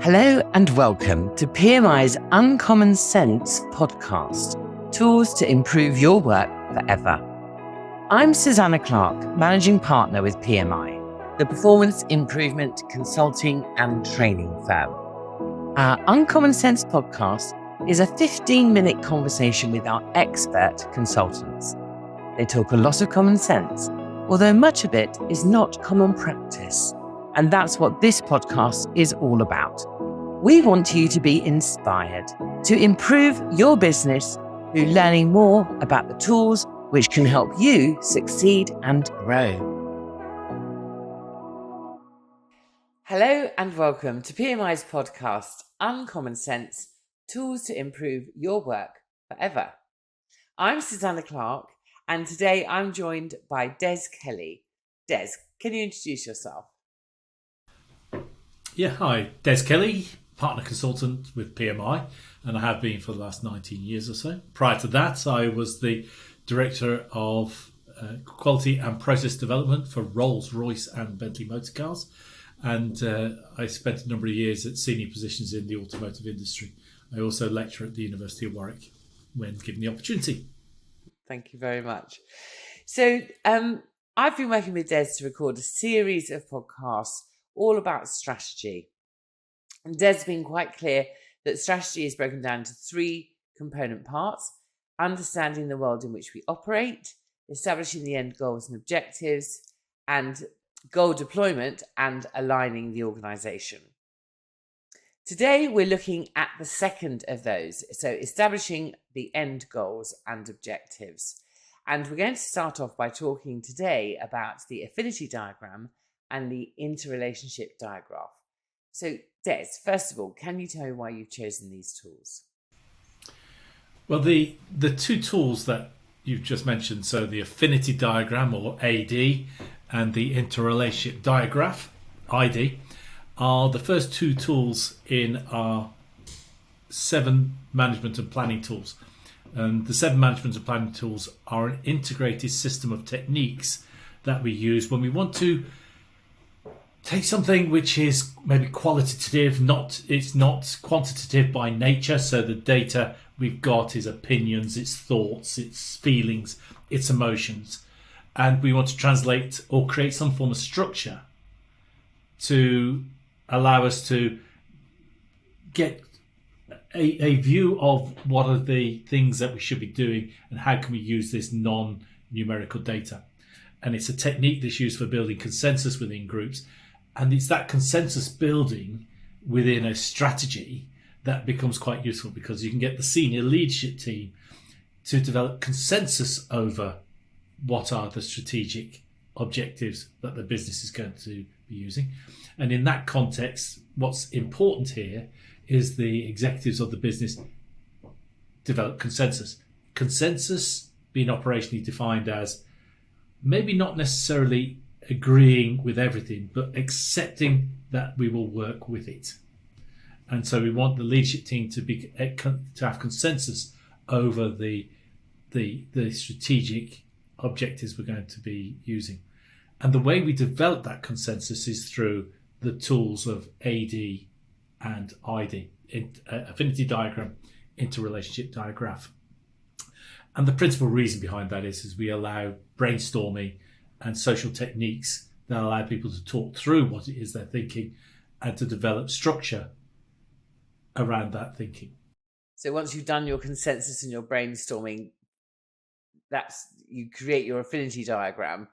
Hello and welcome to PMI's Uncommon Sense podcast, tools to improve your work forever. I'm Susanna Clark, Managing Partner with PMI, the performance improvement consulting and training firm. Our Uncommon Sense podcast is a 15-minute conversation with our expert consultants. They talk a lot of common sense, although much of it is not common practice. And that's what this podcast is all about. We want you to be inspired to improve your business through learning more about the tools which can help you succeed and grow. Hello and welcome to PMI's podcast, Uncommon Sense, Tools to Improve Your Work Forever. I'm Susanna Clark, and today I'm joined by Des Kelly. Des, can you introduce yourself? Yeah, hi, Des Kelly, partner consultant with PMI, and I have been for the last 19 years or so. Prior to that, I was the director of quality and process development for Rolls-Royce and Bentley motor cars, and I spent a number of years at senior positions in the automotive industry. I also lecture at the University of Warwick when given the opportunity. Thank you very much. So I've been working with Des to record a series of podcasts all about strategy. And Des has been quite clear that strategy is broken down to three component parts: understanding the world in which we operate, establishing the end goals and objectives, and goal deployment and aligning the organisation. Today, we're looking at the second of those, so establishing the end goals and objectives. And we're going to start off by talking today about the Affinity Diagram and the Interrelationship Diagraph. So, Des, first of all, can you tell me why you've chosen these tools? Well, the two tools that you've just mentioned, so the Affinity Diagram, or AD, and the Interrelationship Diagraph, ID, are the first two tools in our 7 management and planning tools. And the 7 management and planning tools are an integrated system of techniques that we use when we want to take something which is maybe qualitative, it's not quantitative by nature, so the data we've got is opinions, it's thoughts, it's feelings, it's emotions, and we want to translate or create some form of structure to allow us to get a view of what are the things that we should be doing and how can we use this non-numerical data. And it's a technique that's used for building consensus within groups. And it's that consensus building within a strategy that becomes quite useful, because you can get the senior leadership team to develop consensus over what are the strategic objectives that the business is going to be using. And in that context, what's important here is the executives of the business develop consensus. Consensus being operationally defined as maybe not necessarily agreeing with everything, but accepting that we will work with it. And so we want the leadership team to have consensus over the strategic objectives we're going to be using. And the way we develop that consensus is through the tools of AD and ID, Affinity Diagram, Interrelationship Diagraph. And the principal reason behind that is we allow brainstorming and social techniques that allow people to talk through what it is they're thinking and to develop structure around that thinking. So once you've done your consensus and your brainstorming, you create your affinity diagram.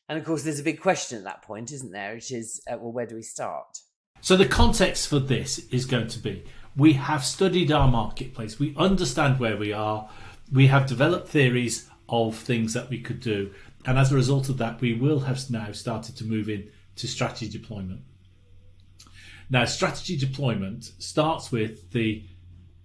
And of course, there's a big question at that point, isn't there? Which is, well, where do we start? So the context for this is going to be, we have studied our marketplace. We understand where we are. We have developed theories of things that we could do. And as a result of that, we will have now started to move into strategy deployment. Now, strategy deployment starts with the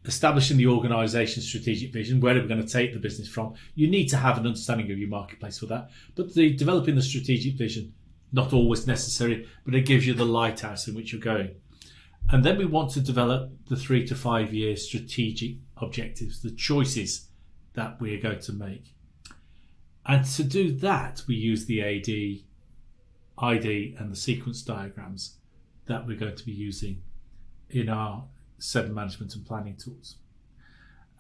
establishing the organisation's strategic vision. Where are we going to take the business from? You need to have an understanding of your marketplace for that. But developing the strategic vision, not always necessary, but it gives you the lighthouse in which you're going. And then we want to develop the 3 to 5 year strategic objectives, the choices that we are going to make. And to do that, we use the AD, ID, and the sequence diagrams that we're going to be using in our 7 management and planning tools.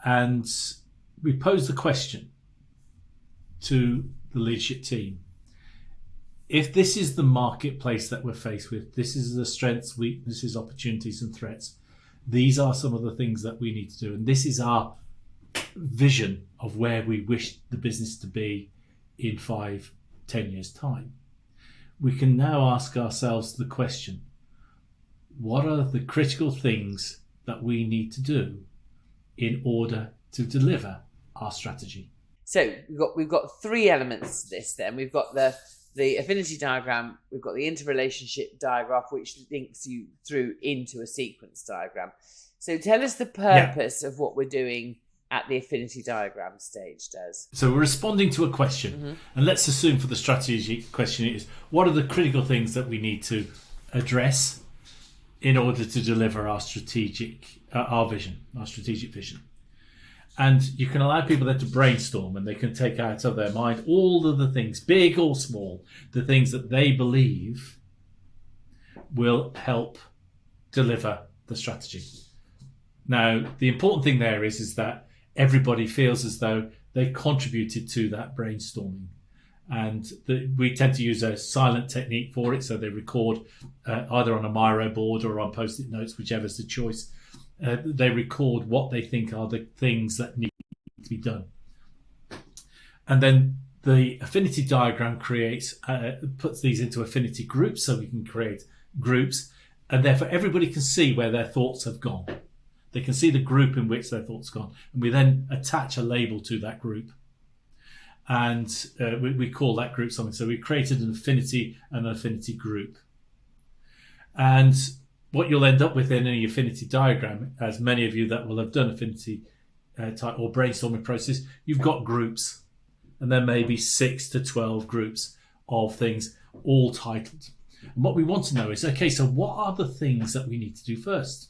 And we pose the question to the leadership team. If this is the marketplace that we're faced with, this is the strengths, weaknesses, opportunities and threats, these are some of the things that we need to do. And this is our vision of where we wish the business to be in 5-10 years' time. We can now ask ourselves the question, what are the critical things that we need to do in order to deliver our strategy? So we've got 3 elements to this then. We've got the affinity diagram, we've got the interrelationship diagraph, which links you through into a sequence diagram. So tell us the purpose of what we're doing at the affinity diagram stage, Des. So we're responding to a question, and let's assume for the strategy question it is, what are the critical things that we need to address in order to deliver our strategic vision? And you can allow people then to brainstorm, and they can take out of their mind all of the things, big or small, the things that they believe will help deliver the strategy. Now, the important thing there is that everybody feels as though they contributed to that brainstorming. And we tend to use a silent technique for it, so they record either on a Miro board or on Post-it notes, whichever's the choice. They record what they think are the things that need to be done. And then the affinity diagram puts these into affinity groups, so we can create groups, and therefore everybody can see where their thoughts have gone. They can see the group in which their thoughts have gone, and we then attach a label to that group. And we call that group something. So we created an affinity and an affinity group. And what you'll end up with in any affinity diagram, as many of you that will have done affinity type or brainstorming process, you've got groups, and there may be 6 to 12 groups of things, all titled. And what we want to know is, okay, so what are the things that we need to do first?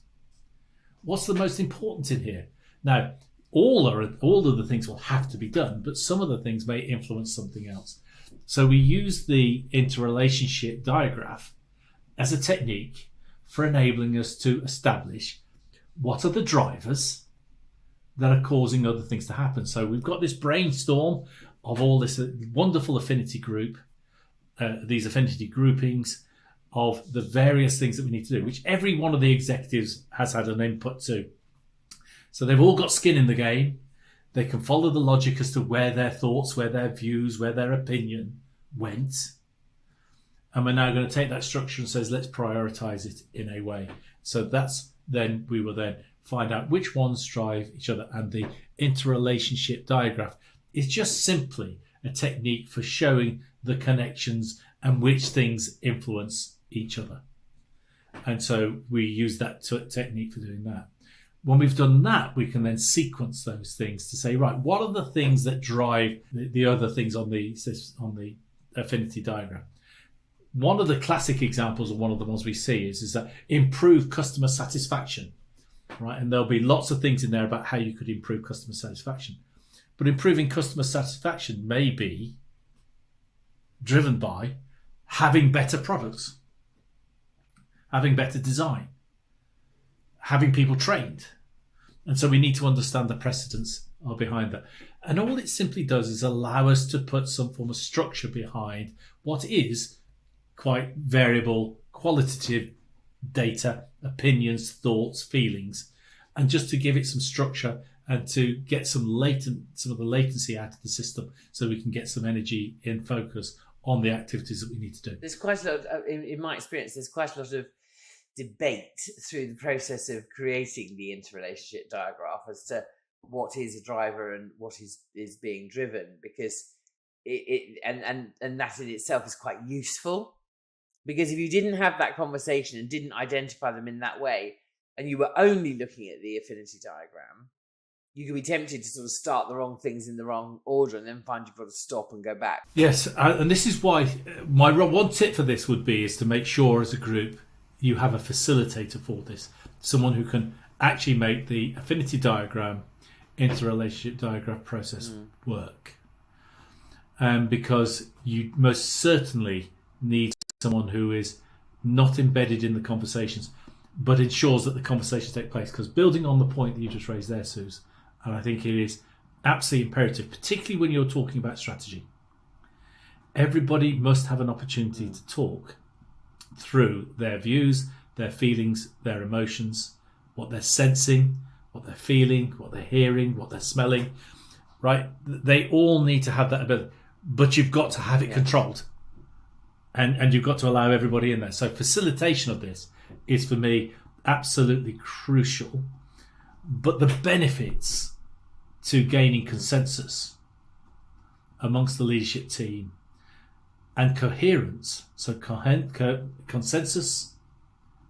What's the most important in here? Now, all of the things will have to be done, but some of the things may influence something else. So we use the interrelationship diagraph as a technique for enabling us to establish what are the drivers that are causing other things to happen. So we've got this brainstorm of all this wonderful affinity group, these affinity groupings of the various things that we need to do, which every one of the executives has had an input to. So they've all got skin in the game. They can follow the logic as to where their thoughts, where their views, where their opinion went. And we're now going to take that structure and says, let's prioritize it in a way. So we will then find out which ones drive each other. And the interrelationship diagraph is just simply a technique for showing the connections and which things influence each other. And so we use that technique for doing that. When we've done that, we can then sequence those things to say, right, what are the things that drive the other things on the affinity diagram? One of the classic examples, and one of the ones we see is that improve customer satisfaction, right? And there'll be lots of things in there about how you could improve customer satisfaction. But improving customer satisfaction may be driven by having better products, having better design, having people trained. And so we need to understand the precedents are behind that. And all it simply does is allow us to put some form of structure behind what is quite variable, qualitative data, opinions, thoughts, feelings, and just to give it some structure and to get some of the latency out of the system so we can get some energy in focus on the activities that we need to do. There's quite a lot, in my experience, there's quite a lot of debate through the process of creating the interrelationship diagraph as to what is a driver and what is being driven, because and that in itself is quite useful, because if you didn't have that conversation and didn't identify them in that way, and you were only looking at the affinity diagram, you could be tempted to sort of start the wrong things in the wrong order and then find you've got to stop and go back. Yes, and this is why my one tip for this would be is to make sure as a group you have a facilitator for this, someone who can actually make the affinity diagram, interrelationship diagram process work. Because you most certainly need someone who is not embedded in the conversations, but ensures that the conversations take place. Because building on the point that you just raised there, Suze, and I think it is absolutely imperative, particularly when you're talking about strategy. Everybody must have an opportunity to talk through their views, their feelings, their emotions, what they're sensing, what they're feeling, what they're hearing, what they're smelling, right? They all need to have that ability, but you've got to have it controlled. And you've got to allow everybody in there. So facilitation of this is, for me, absolutely crucial. But the benefits to gaining consensus amongst the leadership team and coherence, so consensus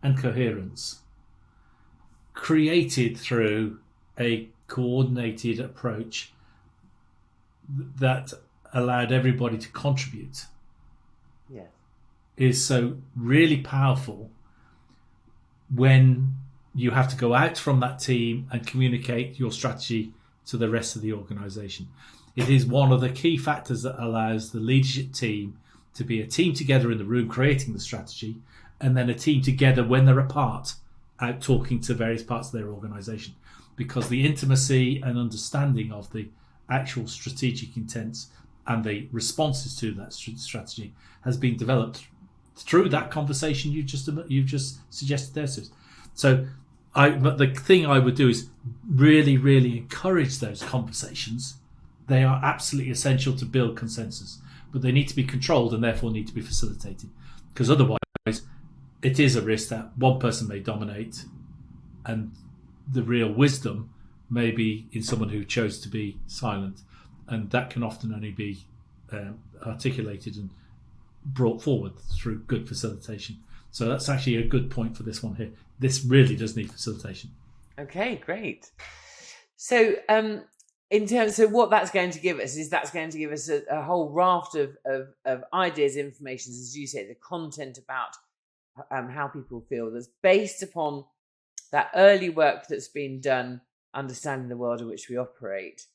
and coherence, created through a coordinated approach that allowed everybody to contribute, is so really powerful when you have to go out from that team and communicate your strategy to the rest of the organisation. It is one of the key factors that allows the leadership team to be a team together in the room creating the strategy, and then a team together when they're apart out talking to various parts of their organisation, because the intimacy and understanding of the actual strategic intents and the responses to that strategy has been developed through that conversation you've just suggested there, Suze. So but the thing I would do is really, really encourage those conversations. They are absolutely essential to build consensus, but they need to be controlled and therefore need to be facilitated, because otherwise it is a risk that one person may dominate and the real wisdom may be in someone who chose to be silent, and that can often only be articulated and brought forward through good facilitation. So that's actually a good point for this one here. This really does need facilitation. Okay, great. So in terms of what that's going to give us, is that's going to give us a whole raft of ideas, information, as you say, the content about how people feel, that's based upon that early work that's been done, understanding the world in which we operate.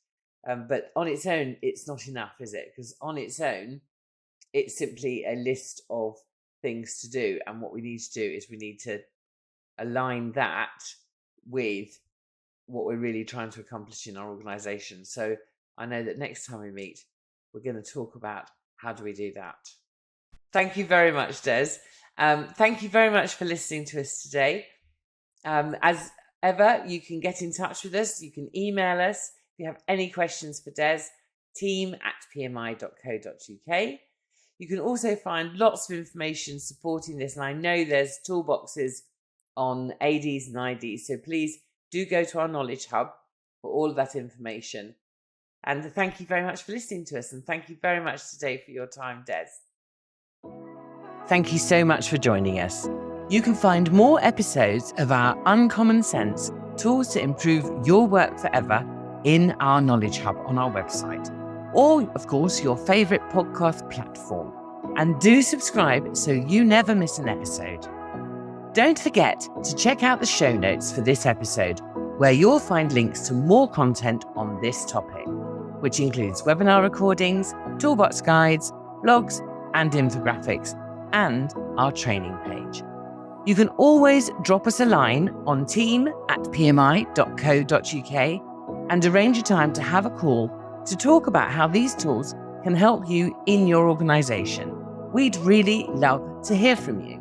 But on its own, it's not enough, is it? Because on its own, it's simply a list of things to do. And what we need to do is we need to align that with what we're really trying to accomplish in our organisation. So I know that next time we meet, we're going to talk about how do we do that. Thank you very much, Des. Thank you very much for listening to us today. As ever, you can get in touch with us. You can email us if you have any questions for Des, team@pmi.co.uk. You can also find lots of information supporting this, and I know there's toolboxes on ADs and IDs, so please do go to our Knowledge Hub for all of that information. And thank you very much for listening to us, and thank you very much today for your time, Des. Thank you so much for joining us. You can find more episodes of our Uncommon Sense Tools to Improve Your Work Forever in our Knowledge Hub on our website, or, of course, your favourite podcast platform. And do subscribe so you never miss an episode. Don't forget to check out the show notes for this episode, where you'll find links to more content on this topic, which includes webinar recordings, toolbox guides, blogs, and infographics, and our training page. You can always drop us a line on team@pmi.co.uk and arrange a time to have a call to talk about how these tools can help you in your organisation. We'd really love to hear from you.